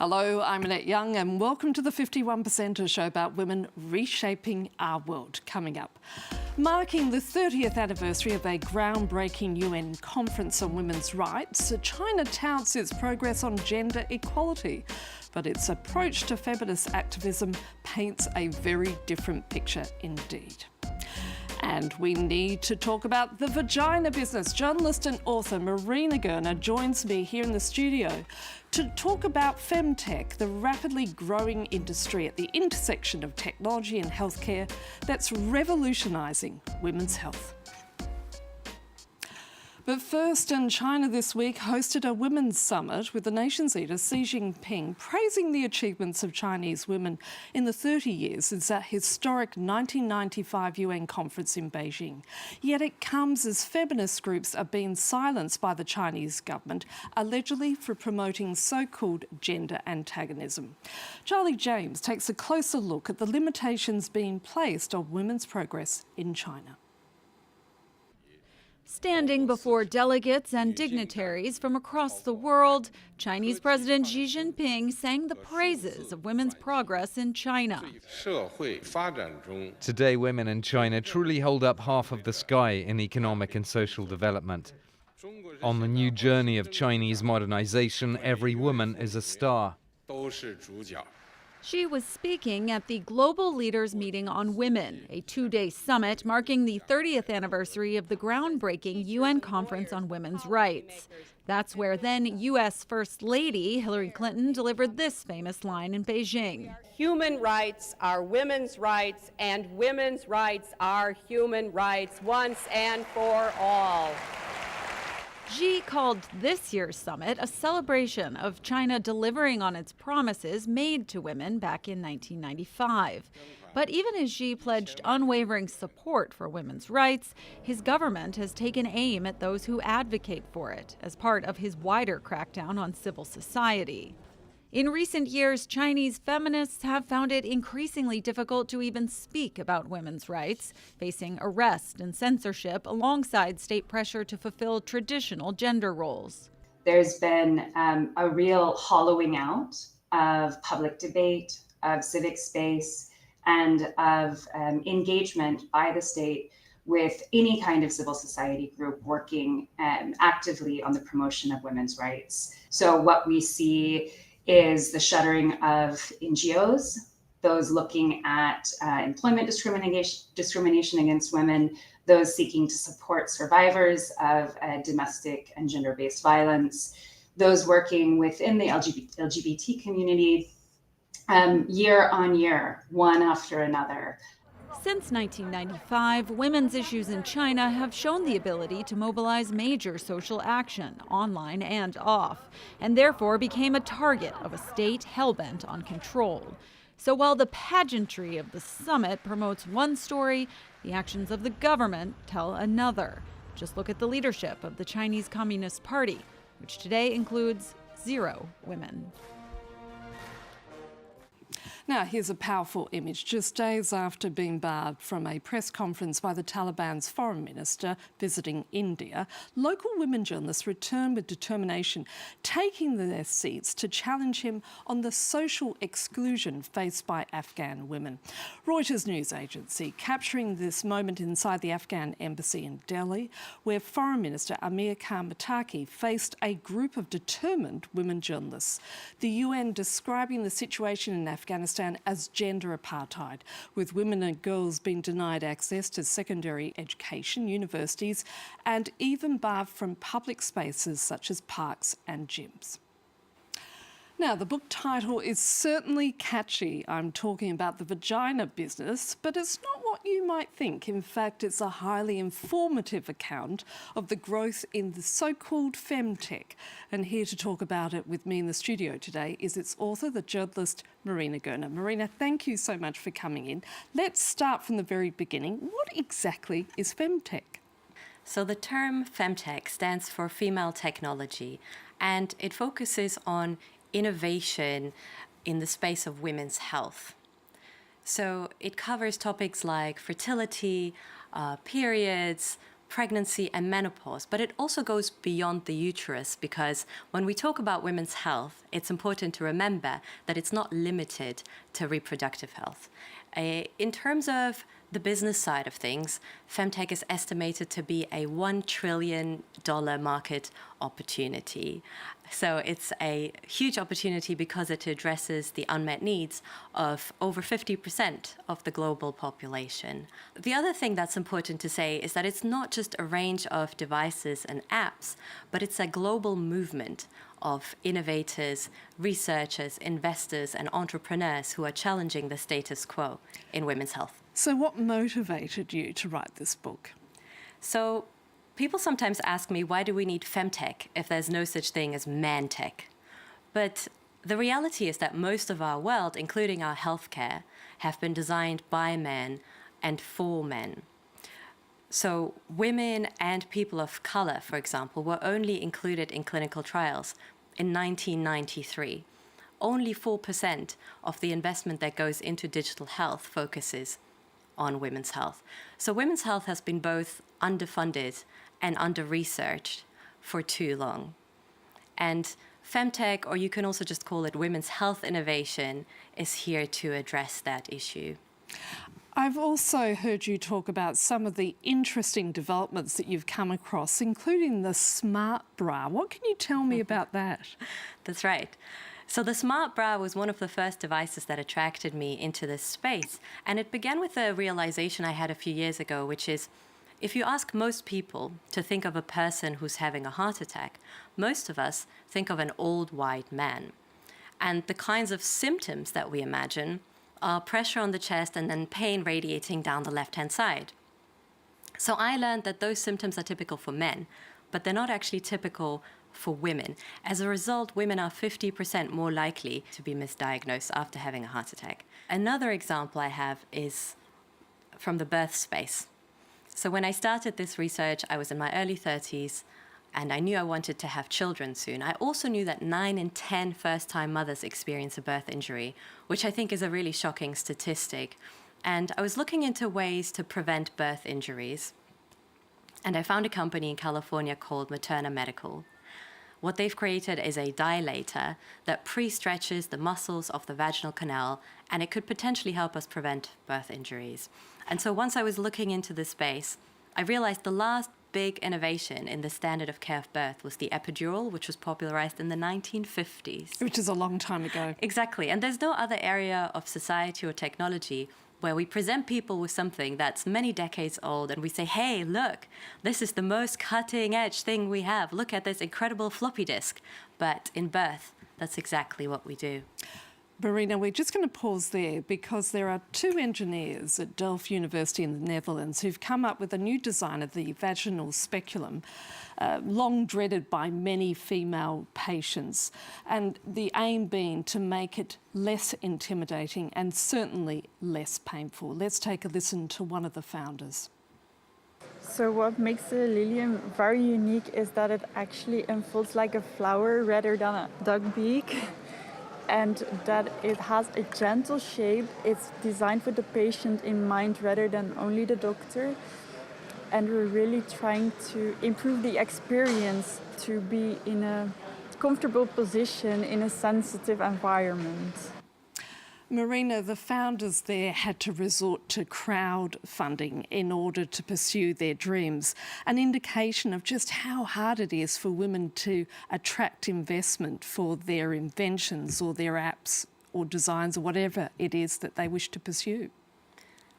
Hello, I'm Annette Young and welcome to the 51%, a show about women reshaping our world. Coming up, marking the 30th anniversary of a groundbreaking UN conference on women's rights, China touts its progress on gender equality, but its approach to feminist activism paints a very different picture indeed. And we need to talk about the Vagina Business. Journalist and author Marina Gerner joins me here in the studio to talk about Femtech, the rapidly growing industry at the intersection of technology and healthcare that's revolutionising women's health. But first, China this week hosted a women's summit with the nation's leader Xi Jinping praising the achievements of Chinese women in the 30 years since that historic 1995 UN conference in Beijing. Yet it comes as feminist groups are being silenced by the Chinese government, allegedly for promoting so-called gender antagonism. Charlie James takes a closer look at the limitations being placed on women's progress in China. Standing before delegates and dignitaries from across the world, Chinese President Xi Jinping sang the praises of women's progress in China. Today, women in China truly hold up half of the sky in economic and social development. On the new journey of Chinese modernization, every woman is a star. She was speaking at the Global Leaders Meeting on Women, a two-day summit marking the 30th anniversary of the groundbreaking UN Conference on Women's Rights. That's where then U.S. First Lady Hillary Clinton delivered this famous line in Beijing. Human rights are women's rights, and women's rights are human rights once and for all. Xi called this year's summit a celebration of China delivering on its promises made to women back in 1995. But even as Xi pledged unwavering support for women's rights, his government has taken aim at those who advocate for it as part of his wider crackdown on civil society. In recent years, Chinese feminists have found it increasingly difficult to even speak about women's rights, facing arrest and censorship alongside state pressure to fulfill traditional gender roles. There's been a real hollowing out of public debate, of civic space, and of engagement by the state with any kind of civil society group working actively on the promotion of women's rights. So what we see is the shuttering of NGOs, those looking at employment discrimination against women, those seeking to support survivors of domestic and gender-based violence, those working within the LGBT community, year on year, one after another. Since 1995, women's issues in China have shown the ability to mobilize major social action, online and off, and therefore became a target of a state hell-bent on control. So while the pageantry of the summit promotes one story, the actions of the government tell another. Just look at the leadership of the Chinese Communist Party, which today includes 0 women. Now, here's a powerful image. Just days after being barred from a press conference by the Taliban's foreign minister visiting India, local women journalists returned with determination, taking their seats to challenge him on the social exclusion faced by Afghan women. Reuters news agency capturing this moment inside the Afghan embassy in Delhi, where Foreign Minister Amir Khan Muttaqi faced a group of determined women journalists. The UN describing the situation in Afghanistan as gender apartheid, with women and girls being denied access to secondary education, universities, and even barred from public spaces such as parks and gyms. Now, the book title is certainly catchy. I'm talking about the Vagina Business, but it's not what you might think. In fact, it's a highly informative account of the growth in the so-called Femtech. And here to talk about it with me in the studio today is its author, the journalist Marina Gerner. Marina, thank you so much for coming in. Let's start from the very beginning. What exactly is Femtech? So the term Femtech stands for female technology, and it focuses on innovation in the space of women's health. So it covers topics like fertility, periods, pregnancy and menopause, but it also goes beyond the uterus, because when we talk about women's health, it's important to remember that it's not limited to reproductive health. In terms of the business side of things, Femtech is estimated to be a $1 trillion market opportunity. So it's a huge opportunity because it addresses the unmet needs of over 50% of the global population. The other thing that's important to say is that it's not just a range of devices and apps, but it's a global movement of innovators, researchers, investors, and entrepreneurs who are challenging the status quo in women's health. So what motivated you to write this book? So people sometimes ask me, why do we need Femtech if there's no such thing as man-tech? But the reality is that most of our world, including our healthcare, have been designed by men and for men. So women and people of color, for example, were only included in clinical trials in 1993. Only 4% of the investment that goes into digital health focuses on women's health. So women's health has been both underfunded and under-researched for too long. And Femtech, or you can also just call it women's health innovation, is here to address that issue. I've also heard you talk about some of the interesting developments that you've come across, including the smart bra. What can you tell me about that? That's right. So the smart bra was one of the first devices that attracted me into this space. And it began with a realization I had a few years ago, which is, if you ask most people to think of a person who's having a heart attack, most of us think of an old white man. And the kinds of symptoms that we imagine are pressure on the chest and then pain radiating down the left-hand side. So I learned that those symptoms are typical for men, but they're not actually typical for women. As a result, women are 50% more likely to be misdiagnosed after having a heart attack. Another example I have is from the birth space. So when I started this research, I was in my early 30s, and I knew I wanted to have children soon. I also knew that 9 in 10 first-time mothers experience a birth injury, which I think is a really shocking statistic. And I was looking into ways to prevent birth injuries. And I found a company in California called Materna Medical. What they've created is a dilator that pre-stretches the muscles of the vaginal canal, and it could potentially help us prevent birth injuries. And so once I was looking into this space, I realized the last big innovation in the standard of care of birth was the epidural, which was popularized in the 1950s. Which is a long time ago. Exactly. And there's no other area of society or technology where we present people with something that's many decades old and we say, hey, look, this is the most cutting edge thing we have. Look at this incredible floppy disk. But in birth, that's exactly what we do. Marina, we're just going to pause there because there are 2 engineers at Delft University in the Netherlands who've come up with a new design of the vaginal speculum, long dreaded by many female patients, and the aim being to make it less intimidating and certainly less painful. Let's take a listen to one of the founders. So what makes the Lilium very unique is that it actually unfolds like a flower rather than a duck beak. And that it has a gentle shape. It's designed with the patient in mind rather than only the doctor. And we're really trying to improve the experience to be in a comfortable position in a sensitive environment. Marina, the founders there had to resort to crowdfunding in order to pursue their dreams, an indication of just how hard it is for women to attract investment for their inventions or their apps or designs or whatever it is that they wish to pursue.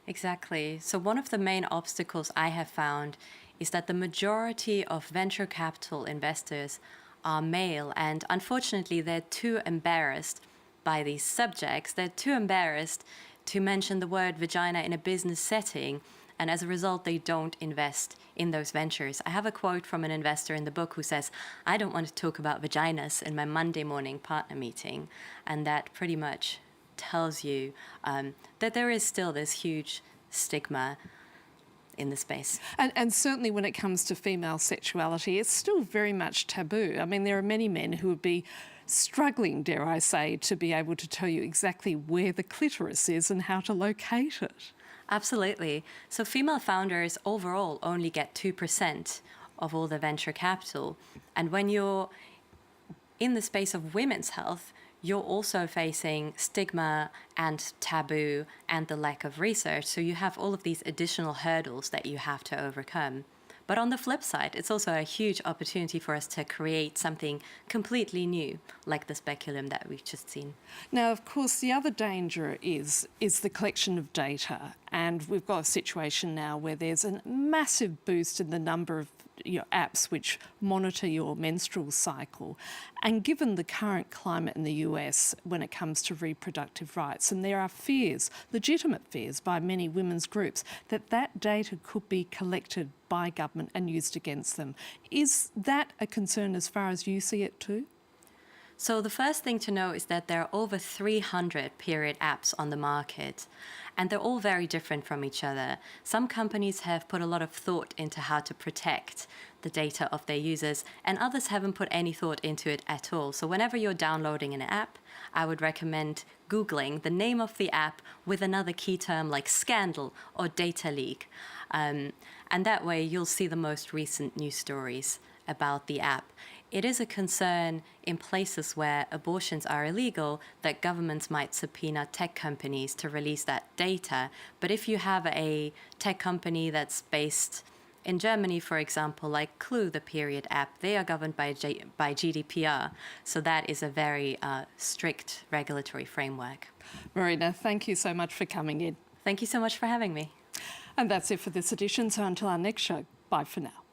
Exactly. So one of the main obstacles I have found is that the majority of venture capital investors are male, and unfortunately they're too embarrassed by these subjects. They're too embarrassed to mention the word vagina in a business setting, and as a result, they don't invest in those ventures. I have a quote from an investor in the book who says, I don't want to talk about vaginas in my Monday morning partner meeting, and that pretty much tells you that there is still this huge stigma in the space. And certainly when it comes to female sexuality, it's still very much taboo. I mean, there are many men who would be struggling, dare I say, to be able to tell you exactly where the clitoris is and how to locate it. Absolutely. So female founders overall only get 2% of all the venture capital. And when you're in the space of women's health, you're also facing stigma and taboo and the lack of research. So you have all of these additional hurdles that you have to overcome. But on the flip side, it's also a huge opportunity for us to create something completely new, like the speculum that we've just seen. Now, of course, the other danger is the collection of data. And we've got a situation now where there's a massive boost in the number of apps which monitor your menstrual cycle. And given the current climate in the US when it comes to reproductive rights, and there are fears, legitimate fears by many women's groups, that data could be collected by government and used against them. Is that a concern as far as you see it too? So the first thing to know is that there are over 300 period apps on the market, and they're all very different from each other. Some companies have put a lot of thought into how to protect the data of their users, and others haven't put any thought into it at all. So whenever you're downloading an app, I would recommend Googling the name of the app with another key term like scandal or data leak. And that way you'll see the most recent news stories about the app. It is a concern in places where abortions are illegal that governments might subpoena tech companies to release that data. But if you have a tech company that's based in Germany, for example, like Clue, the period app, they are governed by GDPR. So that is a very strict regulatory framework. Marina, thank you so much for coming in. Thank you so much for having me. And that's it for this edition. So until our next show, bye for now.